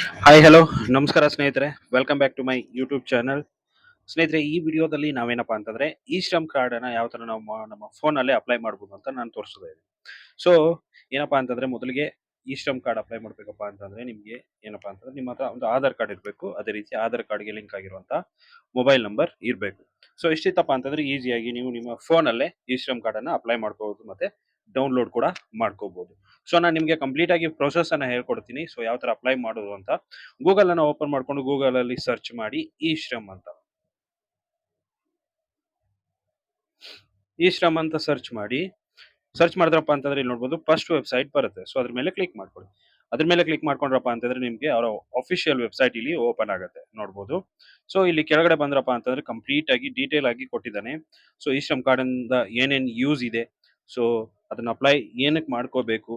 Hi hello ನಮಸ್ಕಾರ ಸ್ನೇಹಿತರೆ, welcome back to my YouTube channel. ಸ್ನೇಹಿತರೆ, ಈ ವಿಡಿಯೋದಲ್ಲಿ ನಾವೇನಪ್ಪಾ ಅಂತಂದ್ರೆ ಇ ಶ್ರಮ್ ಕಾರ್ಡ್ ಅನ್ನ ಯಾವ ತರ ನಾವು ನಮ್ಮ ಫೋನ್ ಅಪ್ಲೈ ಮಾಡ್ಬೋದು ಅಂತ ನಾನು ತೋರಿಸ್ತಾ ಇದ್ದೀನಿ. ಸೊ ಏನಪ್ಪಾ ಅಂತಂದ್ರೆ, ಮೊದಲಿಗೆ ಇ ಶ್ರಮ್ ಕಾರ್ಡ್ ಅಪ್ಲೈ ಮಾಡ್ಬೇಕಪ್ಪ ಅಂತಂದ್ರೆ ನಿಮ್ಗೆ ಏನಪ್ಪಾ ಅಂತಂದ್ರೆ ನಿಮ್ಮ ಹತ್ರ ಒಂದು ಆಧಾರ್ ಕಾರ್ಡ್ ಇರಬೇಕು. ಅದೇ ರೀತಿ ಆಧಾರ್ ಕಾರ್ಡ್ಗೆ ಲಿಂಕ್ ಆಗಿರುವಂತ ಮೊಬೈಲ್ ನಂಬರ್ ಇರಬೇಕು. ಸೊ ಇಷ್ಟಿತ್ತಪ್ಪ ಅಂತಂದ್ರೆ ಈಸಿಯಾಗಿ ನೀವು ನಿಮ್ಮ ಫೋನ್ ಅಲ್ಲೇ ಇ ಶ್ರಮ್ ಕಾರ್ಡ್ ಅನ್ನ ಅಪ್ಲೈ ಮಾಡ್ಕೋಬಹುದು, ಮತ್ತೆ ಡೌನ್ಲೋಡ್ ಕೂಡ ಮಾಡ್ಕೋಬಹುದು. ಸೊ ನಾನು ನಿಮಗೆ ಕಂಪ್ಲೀಟ್ ಆಗಿ ಪ್ರೊಸೆಸ್ ಅನ್ನ ಹೇಳ್ಕೊಡ್ತೀನಿ. ಸೊ ಯಾವ ತರ ಅಪ್ಲೈ ಮಾಡೋದು ಅಂತ ಗೂಗಲ್ ಅನ್ನ ಓಪನ್ ಮಾಡ್ಕೊಂಡು ಗೂಗಲ್ ಅಲ್ಲಿ ಸರ್ಚ್ ಮಾಡಿ ಇ ಶ್ರಮ್ ಅಂತ ಸರ್ಚ್ ಮಾಡಿ. ಸರ್ಚ್ ಮಾಡಿದ್ರಪ್ಪ ಅಂತಂದ್ರೆ ಇಲ್ಲಿ ನೋಡ್ಬೋದು ಫಸ್ಟ್ ವೆಬ್ಸೈಟ್ ಬರುತ್ತೆ. ಸೊ ಅದ್ರ ಮೇಲೆ ಕ್ಲಿಕ್ ಮಾಡ್ಕೊಳ್ಳಿ. ಅದ್ರ ಮೇಲೆ ಕ್ಲಿಕ್ ಮಾಡ್ಕೊಂಡ್ರಪ್ಪ ಅಂತಂದ್ರೆ ನಿಮ್ಗೆ ಅವರ ಅಫಿಷಿಯಲ್ ವೆಬ್ಸೈಟ್ ಇಲ್ಲಿ ಓಪನ್ ಆಗುತ್ತೆ, ನೋಡ್ಬೋದು. ಸೊ ಇಲ್ಲಿ ಕೆಳಗಡೆ ಬಂದ್ರಪ್ಪ ಅಂತಂದ್ರೆ ಕಂಪ್ಲೀಟ್ ಆಗಿ ಡೀಟೇಲ್ ಆಗಿ ಕೊಟ್ಟಿದ್ದಾನೆ. ಸೊ ಈ ಶ್ರಮ್ ಕಾರ್ಡ್ ಇಂದ ಏನೇನ್ ಯೂಸ್ ಇದೆ, ಸೊ ಅದನ್ನ ಅಪ್ಲೈ ಏನಕ್ಕೆ ಮಾಡ್ಕೋಬೇಕು,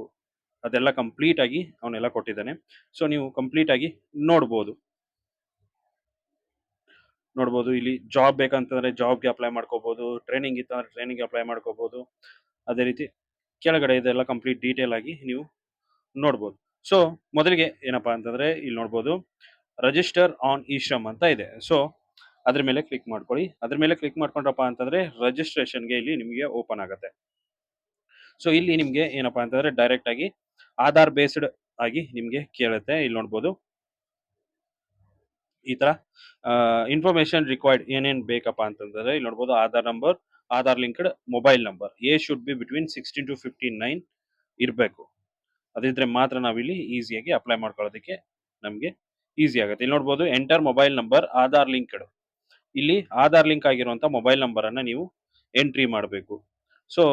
ಅದೆಲ್ಲ ಕಂಪ್ಲೀಟ್ ಆಗಿ ಅವನೆಲ್ಲ ಕೊಟ್ಟಿದ್ದಾನೆ. ಸೊ ನೀವು ಕಂಪ್ಲೀಟ್ ಆಗಿ ನೋಡ್ಬೋದು. ಇಲ್ಲಿ ಜಾಬ್ ಬೇಕಂತಂದ್ರೆ ಜಾಬ್ಗೆ ಅಪ್ಲೈ ಮಾಡ್ಕೋಬಹುದು, ಟ್ರೈನಿಂಗ್ ಇತ್ತಂದ್ರೆ ಟ್ರೈನಿಂಗ್ ಅಪ್ಲೈ ಮಾಡ್ಕೋಬಹುದು. ಅದೇ ರೀತಿ ಕೆಳಗಡೆ ಇದೆಲ್ಲ ಕಂಪ್ಲೀಟ್ ಡೀಟೇಲ್ ಆಗಿ ನೀವು ನೋಡ್ಬೋದು. ಸೊ ಮೊದಲಿಗೆ ಏನಪ್ಪಾ ಅಂತಂದ್ರೆ ಇಲ್ಲಿ ನೋಡ್ಬೋದು ರಿಜಿಸ್ಟರ್ ಆನ್ ಇ ಶ್ರಮ್ ಅಂತ ಇದೆ. ಸೊ ಅದ್ರ ಮೇಲೆ ಕ್ಲಿಕ್ ಮಾಡ್ಕೊಳ್ಳಿ. ಅದ್ರ ಮೇಲೆ ಕ್ಲಿಕ್ ಮಾಡ್ಕೊಂಡ್ರಪ್ಪ ಅಂತಂದ್ರೆ ರಿಜಿಸ್ಟ್ರೇಷನ್ಗೆ ಇಲ್ಲಿ ನಿಮಗೆ ಓಪನ್ ಆಗುತ್ತೆ. ಸೊ ಇಲ್ಲಿ ನಿಮ್ಗೆ ಏನಪ್ಪಾ ಅಂತಂದ್ರೆ ಡೈರೆಕ್ಟ್ ಆಗಿ ಆಧಾರ್ ಬೇಸ್ಡ್ ಆಗಿ ನಿಮ್ಗೆ ಕೇಳುತ್ತೆ. ಇಲ್ಲಿ ನೋಡ್ಬೋದು ಈ ತರ ಇನ್ಫಾರ್ಮೇಶನ್ ರಿಕ್ವೈರ್ಡ್ ಏನೇನ್ ಬೇಕಪ್ಪ ಅಂತಂದ್ರೆ ಇಲ್ಲಿ ನೋಡ್ಬೋದು Aadhaar number, Aadhaar linked mobile number, age should be between 16 to 59 ಇರಬೇಕು. ಅದಿದ್ರೆ ಮಾತ್ರ ನಾವಿಲ್ಲಿ ಈಸಿಯಾಗಿ ಅಪ್ಲೈ ಮಾಡ್ಕೊಳ್ಳೋದಕ್ಕೆ ನಮಗೆ ಈಸಿ ಆಗುತ್ತೆ. ಇಲ್ಲಿ ನೋಡ್ಬೋದು enter mobile number Aadhaar linked. ಇಲ್ಲಿ ಆಧಾರ್ ಲಿಂಕ್ ಆಗಿರುವಂತ ಮೊಬೈಲ್ ನಂಬರ್ ಅನ್ನ ನೀವು ಎಂಟ್ರಿ ಮಾಡಬೇಕು. ಸೊ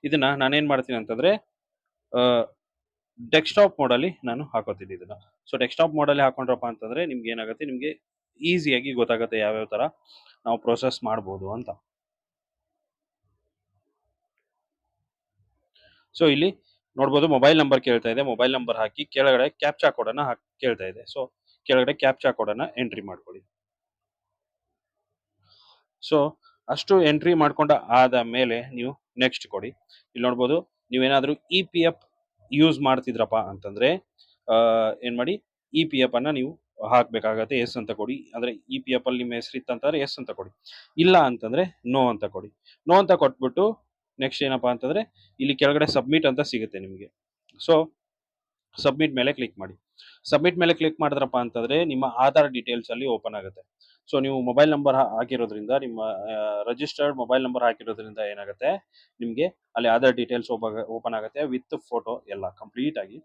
ಇದನ್ನ ನಾನೇನ್ ಮಾಡ್ತೀನಿ ಅಂತಂದ್ರೆ ಡೆಸ್ಕ್ಟಾಪ್ ಮೋಡ್ ಅಲ್ಲಿ ನಾನು ಹಾಕೋತೀನಿ ಇದನ್ನ. ಸೊ ಡೆಸ್ಕ್ಟಾಪ್ ಮೋಡ್ ಅಲ್ಲಿ ಹಾಕೊಂಡ್ರಪ್ಪ ಅಂತಂದ್ರೆ ನಿಮ್ಗೆ ಏನಾಗುತ್ತೆ, ನಿಮ್ಗೆ ಈಸಿಯಾಗಿ ಗೊತ್ತಾಗುತ್ತೆ ಯಾವ್ಯಾವ ತರ ನಾವು ಪ್ರೊಸೆಸ್ ಮಾಡ್ಬೋದು ಅಂತ. ಸೊ ಇಲ್ಲಿ ನೋಡ್ಬೋದು ಮೊಬೈಲ್ ನಂಬರ್ ಕೇಳ್ತಾ ಇದೆ. ಮೊಬೈಲ್ ನಂಬರ್ ಹಾಕಿ ಕೆಳಗಡೆ ಕ್ಯಾಪ್ಚಾ ಕೋಡ್ ಅನ್ನ ಕೇಳ್ತಾ ಇದೆ. ಸೊ ಕೆಳಗಡೆ ಕ್ಯಾಪ್ಚಾ ಕೋಡ್ ಅನ್ನ ಎಂಟ್ರಿ ಮಾಡ್ಕೊಳ್ಳಿ. ಸೊ ಅಷ್ಟು ಎಂಟ್ರಿ ಮಾಡ್ಕೊಂಡ ಆದ ಮೇಲೆ ನೀವು ನೆಕ್ಸ್ಟ್ ಕೊಡಿ. ಇಲ್ಲಿ ನೋಡ್ಬೋದು ನೀವೇನಾದ್ರೂ ಇ ಪಿ ಎಫ್ ಯೂಸ್ ಮಾಡ್ತಿದ್ರಪ್ಪ ಅಂತಂದ್ರೆ ಏನ್ ಮಾಡಿ, ಇ ಪಿ ಎಫ್ ಅನ್ನ ನೀವು ಹಾಕ್ಬೇಕಾಗತ್ತೆ. ಎಸ್ ಅಂತ ಕೊಡಿ. ಅಂದ್ರೆ ಇ ಪಿ ಎಫ್ ಅಲ್ಲಿ ನಿಮ್ಮ ಹೆಸರು ಇತ್ತಂತಂದ್ರೆ ಎಸ್ ಅಂತ ಕೊಡಿ, ಇಲ್ಲ ಅಂತಂದ್ರೆ ನೋ ಅಂತ ಕೊಡಿ. ನೋ ಅಂತ ಕೊಟ್ಬಿಟ್ಟು ನೆಕ್ಸ್ಟ್ ಏನಪ್ಪಾ ಅಂತಂದ್ರೆ ಇಲ್ಲಿ ಕೆಳಗಡೆ ಸಬ್ಮಿಟ್ ಅಂತ ಸಿಗುತ್ತೆ ನಿಮಗೆ. ಸೊ ಸಬ್ಮಿಟ್ ಮೇಲೆ ಕ್ಲಿಕ್ ಮಾಡಿ. ಸಬ್ಮಿಟ್ ಮೇಲೆ ಕ್ಲಿಕ್ ಮಾಡಿದ್ರಪ್ಪ ಅಂತಂದ್ರೆ ನಿಮ್ಮ ಆಧಾರ್ ಡೀಟೇಲ್ಸ್ ಅಲ್ಲಿ ಓಪನ್ ಆಗುತ್ತೆ. ಸೊ ನೀವು ಮೊಬೈಲ್ ನಂಬರ್ ಹಾಕಿರೋದ್ರಿಂದ, ನಿಮ್ಮ ರಿಜಿಸ್ಟರ್ಡ್ ಮೊಬೈಲ್ ನಂಬರ್ ಹಾಕಿರೋದ್ರಿಂದ ಏನಾಗುತ್ತೆ, ನಿಮಗೆ ಅಲ್ಲಿ ಆಧಾರ್ ಡೀಟೇಲ್ಸ್ ಓಪನ್ ಆಗುತ್ತೆ ವಿತ್ ಫೋಟೋ ಎಲ್ಲ ಕಂಪ್ಲೀಟ್ ಆಗಿ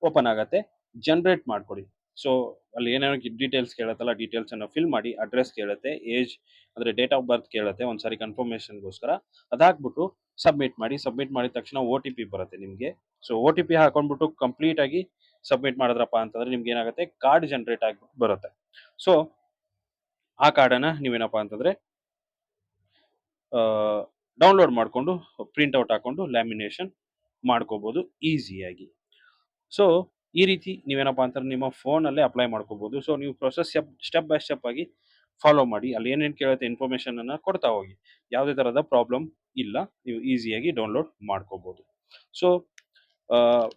ಓಪನ್ ಆಗುತ್ತೆ. ಜನರೇಟ್ ಮಾಡ್ಕೊಡಿ. ಸೊ ಅಲ್ಲಿ ಏನೇನೋ ಡೀಟೇಲ್ಸ್ ಕೇಳುತ್ತಲ್ಲ, ಡೀಟೇಲ್ಸ್ ಅನ್ನು ಫಿಲ್ ಮಾಡಿ. ಅಡ್ರೆಸ್ ಕೇಳುತ್ತೆ, ಏಜ್ ಅಂದ್ರೆ ಡೇಟ್ ಆಫ್ ಬರ್ತ್ ಕೇಳುತ್ತೆ ಒಂದ್ಸಾರಿ ಕನ್ಫರ್ಮೇಶನ್ಗೋಸ್ಕರ. ಅದಾಕ್ಬಿಟ್ಟು ಸಬ್ಮಿಟ್ ಮಾಡಿ. ಸಬ್ಮಿಟ್ ಮಾಡಿದ ತಕ್ಷಣ ಒ ಟಿ ಪಿ ಬರುತ್ತೆ ನಿಮಗೆ. ಸೊ ಒ ಟಿ ಪಿ ಹಾಕೊಂಡ್ಬಿಟ್ಟು ಕಂಪ್ಲೀಟ್ ಆಗಿ ಸಬ್ಮಿಟ್ ಮಾಡಿದ್ರಪ್ಪ ಅಂತಂದ್ರೆ ನಿಮ್ಗೆ ಏನಾಗುತ್ತೆ, ಕಾರ್ಡ್ ಜನರೇಟ್ ಆಗಿ ಬರುತ್ತೆ. ಸೊ ಆ ಕಾರ್ಡನ್ನ ನೀವೇನಪ್ಪ ಅಂತಂದ್ರೆ ಡೌನ್ಲೋಡ್ ಮಾಡಿಕೊಂಡು ಪ್ರಿಂಟ್ ಔಟ್ ಹಾಕೊಂಡು ಲ್ಯಾಮಿನೇಷನ್ ಮಾಡ್ಕೋಬಹುದು ಈಸಿಯಾಗಿ. ಸೊ ಈ ರೀತಿ ನೀವೇನಪ್ಪ ಅಂತಂದ್ರೆ ನಿಮ್ಮ ಫೋನಲ್ಲೇ ಅಪ್ಲೈ ಮಾಡ್ಕೋಬಹುದು. ಸೊ ನೀವು ಪ್ರೊಸೆಸ್ ಸ್ಟೆಪ್ ಬೈ ಸ್ಟೆಪ್ ಆಗಿ ಫಾಲೋ ಮಾಡಿ. ಅಲ್ಲಿ ಏನೇನು ಕೇಳುತ್ತೆ ಇನ್ಫಾರ್ಮೇಶನ್ ಅನ್ನ ಕೊಡ್ತಾ ಹೋಗಿ. ಯಾವುದೇ ತರಹದ ಪ್ರಾಬ್ಲಮ್ ಇಲ್ಲ, ನೀವು ಈಸಿಯಾಗಿ ಡೌನ್ಲೋಡ್ ಮಾಡ್ಕೋಬಹುದು. ಸೊ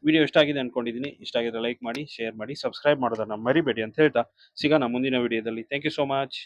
ವಿಡಿಯೋ ಇಷ್ಟ ಆಗಿದೆ ಅನ್ಕೊಂಡಿದ್ದೀನಿ. ಇಷ್ಟ ಆಗಿದ್ರೆ ಲೈಕ್ ಮಾಡಿ, ಶೇರ್ ಮಾಡಿ, ಸಬ್ಸ್ಕ್ರೈಬ್ ಮಾಡೋದನ್ನ ಮರಿಬೇಡಿ ಅಂತ ಹೇಳ್ತಾ ಸಿಗೋಣ ಮುಂದಿನ ವಿಡಿಯೋದಲ್ಲಿ. Thank you so much.